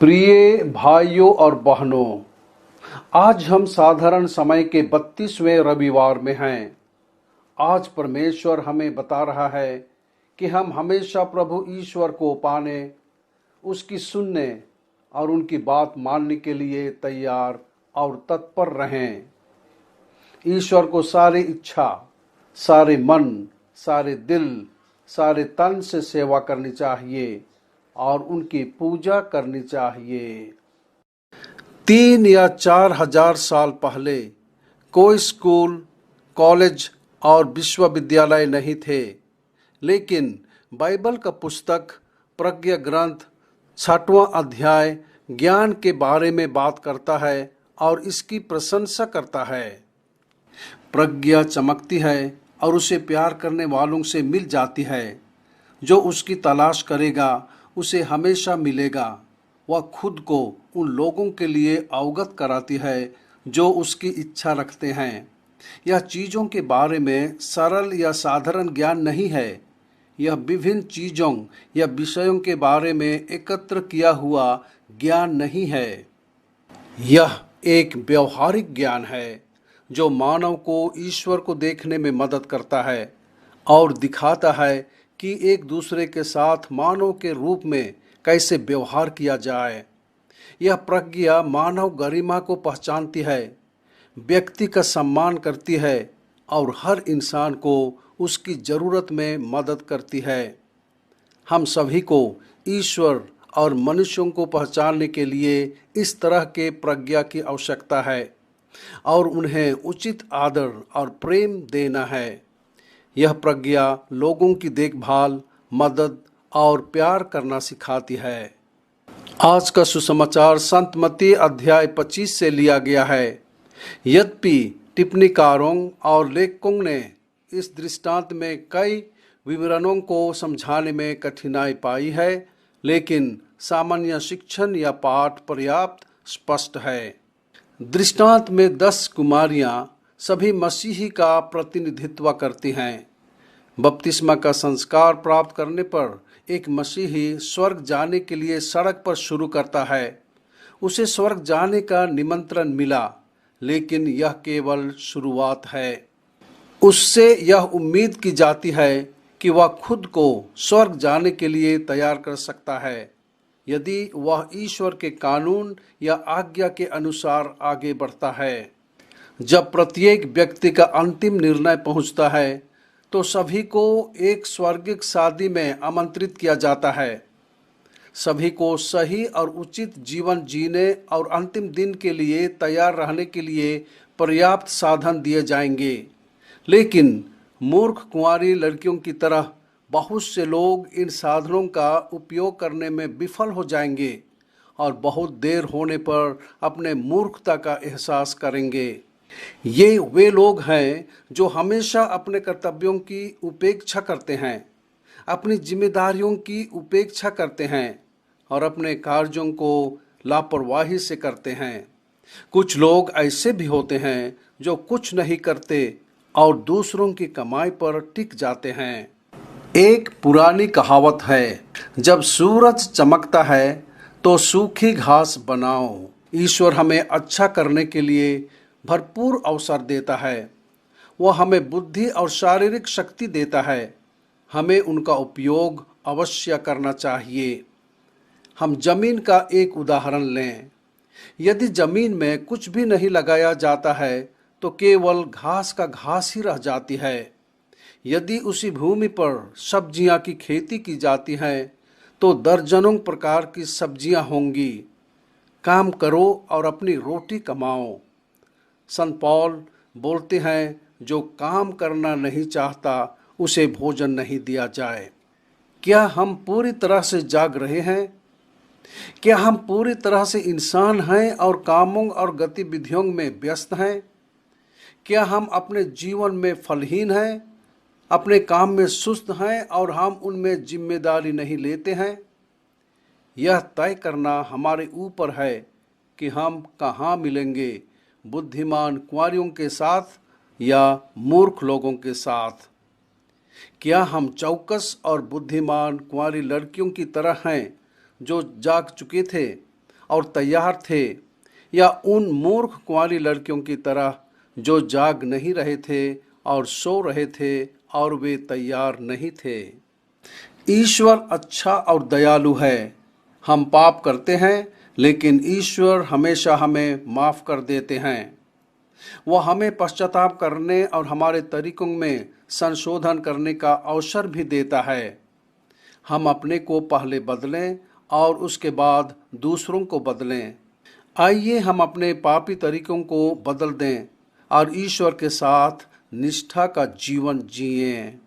प्रिय भाइयों और बहनों, आज हम साधारण समय के 32वें रविवार में हैं। आज परमेश्वर हमें बता रहा है कि हम हमेशा प्रभु ईश्वर को पाने, उसकी सुनने और उनकी बात मानने के लिए तैयार और तत्पर रहें। ईश्वर को सारी इच्छा, सारे मन, सारे दिल, सारे तन से सेवा करनी चाहिए और उनकी पूजा करनी चाहिए। 3 या 4 हजार साल पहले कोई स्कूल, कॉलेज और विश्वविद्यालय नहीं थे, लेकिन बाइबल का पुस्तक प्रज्ञा ग्रंथ 6वां अध्याय ज्ञान के बारे में बात करता है और इसकी प्रशंसा करता है। प्रज्ञा चमकती है और उसे प्यार करने वालों से मिल जाती है। जो उसकी तलाश करेगा उसे हमेशा मिलेगा। वह खुद को उन लोगों के लिए अवगत कराती है जो उसकी इच्छा रखते हैं। यह चीज़ों के बारे में सरल या साधारण ज्ञान नहीं है। यह विभिन्न चीज़ों या विषयों के बारे में एकत्र किया हुआ ज्ञान नहीं है। यह एक व्यवहारिक ज्ञान है जो मानव को ईश्वर को देखने में मदद करता है और दिखाता है कि एक दूसरे के साथ मानव के रूप में कैसे व्यवहार किया जाए। यह प्रज्ञा मानव गरिमा को पहचानती है, व्यक्ति का सम्मान करती है और हर इंसान को उसकी ज़रूरत में मदद करती है। हम सभी को ईश्वर और मनुष्यों को पहचानने के लिए इस तरह के प्रज्ञा की आवश्यकता है और उन्हें उचित आदर और प्रेम देना है। यह प्रज्ञा लोगों की देखभाल, मदद और प्यार करना सिखाती है। आज का सुसमाचार संत मत्ती अध्याय 25 से लिया गया है। यद्यपि टिप्पणीकारों और लेखकों ने इस दृष्टांत में कई विवरणों को समझाने में कठिनाई पाई है, लेकिन सामान्य शिक्षण या पाठ पर्याप्त स्पष्ट है। दृष्टांत में 10 कुमारियां सभी मसीही का प्रतिनिधित्व करती हैं। बपतिस्मा का संस्कार प्राप्त करने पर एक मसीही स्वर्ग जाने के लिए सड़क पर शुरू करता है। उसे स्वर्ग जाने का निमंत्रण मिला, लेकिन यह केवल शुरुआत है। उससे यह उम्मीद की जाती है कि वह खुद को स्वर्ग जाने के लिए तैयार कर सकता है यदि वह ईश्वर के कानून या आज्ञा के अनुसार आगे बढ़ता है। जब प्रत्येक व्यक्ति का अंतिम निर्णय पहुंचता है तो सभी को एक स्वर्गिक शादी में आमंत्रित किया जाता है। सभी को सही और उचित जीवन जीने और अंतिम दिन के लिए तैयार रहने के लिए पर्याप्त साधन दिए जाएंगे, लेकिन मूर्ख कुंवारी लड़कियों की तरह बहुत से लोग इन साधनों का उपयोग करने में विफल हो जाएंगे और बहुत देर होने पर अपने मूर्खता का एहसास करेंगे। ये वे लोग हैं जो हमेशा अपने कर्तव्यों की उपेक्षा करते हैं, अपनी जिम्मेदारियों की उपेक्षा करते हैं और अपने कार्यों को लापरवाही से करते हैं। कुछ लोग ऐसे भी होते हैं जो कुछ नहीं करते और दूसरों की कमाई पर टिक जाते हैं। एक पुरानी कहावत है, जब सूरज चमकता है तो सूखी घास बनाओ। ईश्वर हमें अच्छा करने के लिए भरपूर अवसर देता है। वह हमें बुद्धि और शारीरिक शक्ति देता है। हमें उनका उपयोग अवश्य करना चाहिए। हम जमीन का एक उदाहरण लें। यदि जमीन में कुछ भी नहीं लगाया जाता है तो केवल घास का घास ही रह जाती है। यदि उसी भूमि पर सब्जियां की खेती की जाती है तो दर्जनों प्रकार की सब्जियां होंगी। काम करो और अपनी रोटी कमाओ। संत पौल बोलते हैं, जो काम करना नहीं चाहता उसे भोजन नहीं दिया जाए। क्या हम पूरी तरह से जाग रहे हैं? क्या हम पूरी तरह से इंसान हैं और कामों और गतिविधियों में व्यस्त हैं? क्या हम अपने जीवन में फलहीन हैं, अपने काम में सुस्त हैं और हम उनमें जिम्मेदारी नहीं लेते हैं? यह तय करना हमारे ऊपर है कि हम कहाँ मिलेंगे, बुद्धिमान कुंवारियों के साथ या मूर्ख लोगों के साथ। क्या हम चौकस और बुद्धिमान कुंवारी लड़कियों की तरह हैं जो जाग चुके थे और तैयार थे, या उन मूर्ख कुंवारी लड़कियों की तरह जो जाग नहीं रहे थे और सो रहे थे और वे तैयार नहीं थे। ईश्वर अच्छा और दयालु है। हम पाप करते हैं, लेकिन ईश्वर हमेशा हमें माफ कर देते हैं। वह हमें पश्चाताप करने और हमारे तरीकों में संशोधन करने का अवसर भी देता है। हम अपने को पहले बदलें और उसके बाद दूसरों को बदलें। आइए हम अपने पापी तरीकों को बदल दें और ईश्वर के साथ निष्ठा का जीवन जिएं।